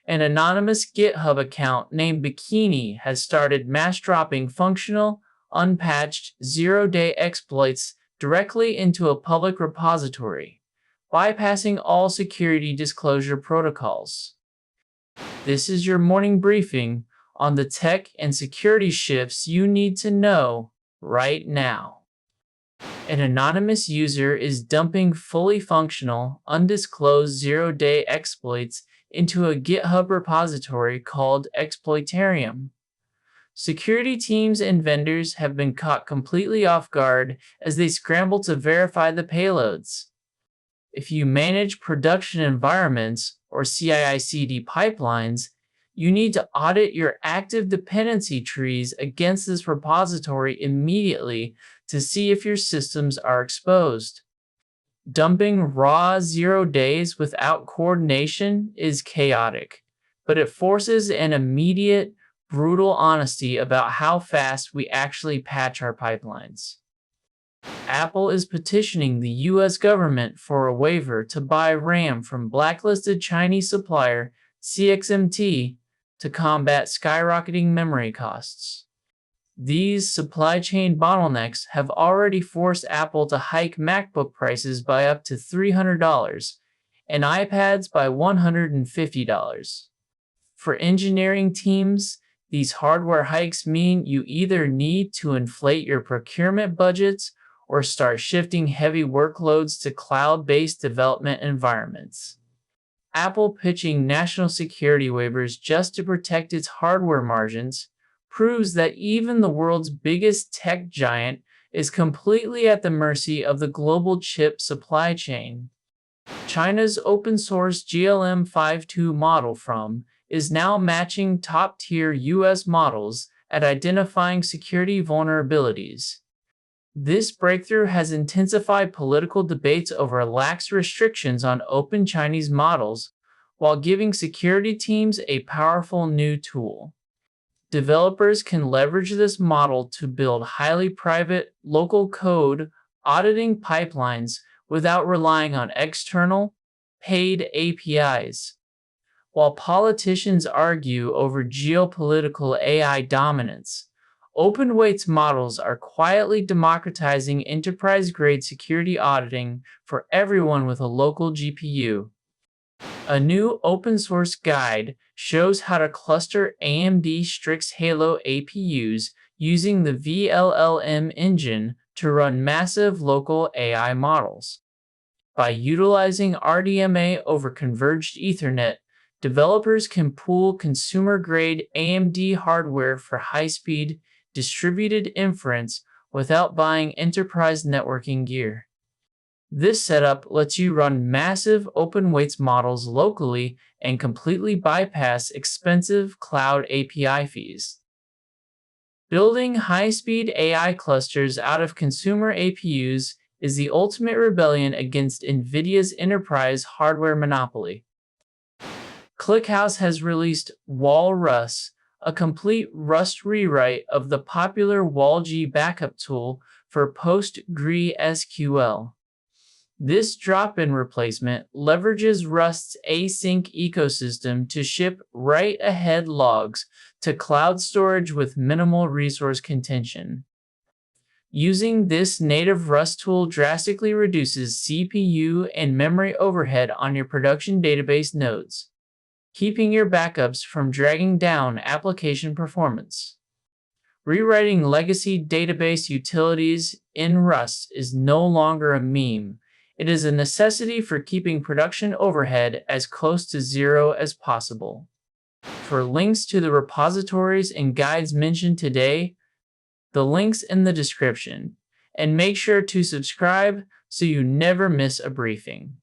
An anonymous GitHub account named Bikini has started mass dropping functional, unpatched, zero-day exploits directly into a public repository, bypassing all security disclosure protocols. This is your morning briefing on the tech and security shifts you need to know right now. An anonymous user is dumping fully functional, undisclosed zero-day exploits into a GitHub repository called Exploitarium. Security teams and vendors have been caught completely off guard as they scramble to verify the payloads. If you manage production environments or CI/CD pipelines, you need to audit your active dependency trees against this repository immediately to see if your systems are exposed. Dumping raw 0 days without coordination is chaotic, but it forces an immediate, brutal honesty about how fast we actually patch our pipelines. Apple is petitioning the US government for a waiver to buy RAM from blacklisted Chinese supplier CXMT to combat skyrocketing memory costs. These supply chain bottlenecks have already forced Apple to hike MacBook prices by up to $300 and iPads by $150. For engineering teams, these hardware hikes mean you either need to inflate your procurement budgets or start shifting heavy workloads to cloud-based development environments. Apple pitching national security waivers just to protect its hardware margins proves that even the world's biggest tech giant is completely at the mercy of the global chip supply chain. China's open-source GLM-5.2 model is now matching top-tier US models at identifying security vulnerabilities. This breakthrough has intensified political debates over lax restrictions on open Chinese models while giving security teams a powerful new tool. Developers can leverage this model to build highly private, local code auditing pipelines without relying on external, paid APIs. While politicians argue over geopolitical AI dominance, open-weights models are quietly democratizing enterprise-grade security auditing for everyone with a local GPU. A new open-source guide shows how to cluster AMD Strix Halo APUs using the VLLM engine to run massive local AI models. By utilizing RDMA over converged Ethernet, developers can pool consumer-grade AMD hardware for high-speed, distributed inference without buying enterprise networking gear. This setup lets you run massive open-weights models locally and completely bypass expensive cloud API fees. Building high-speed AI clusters out of consumer APUs is the ultimate rebellion against NVIDIA's enterprise hardware monopoly. ClickHouse has released WAL-RUS, a complete Rust rewrite of the popular WAL-G backup tool for PostgreSQL. This drop-in replacement leverages Rust's async ecosystem to ship write-ahead logs to cloud storage with minimal resource contention. Using this native Rust tool drastically reduces CPU and memory overhead on your production database nodes, keeping your backups from dragging down application performance. Rewriting legacy database utilities in Rust is no longer a meme. It is a necessity for keeping production overhead as close to zero as possible. For links to the repositories and guides mentioned today, the links in the description, and make sure to subscribe so you never miss a briefing.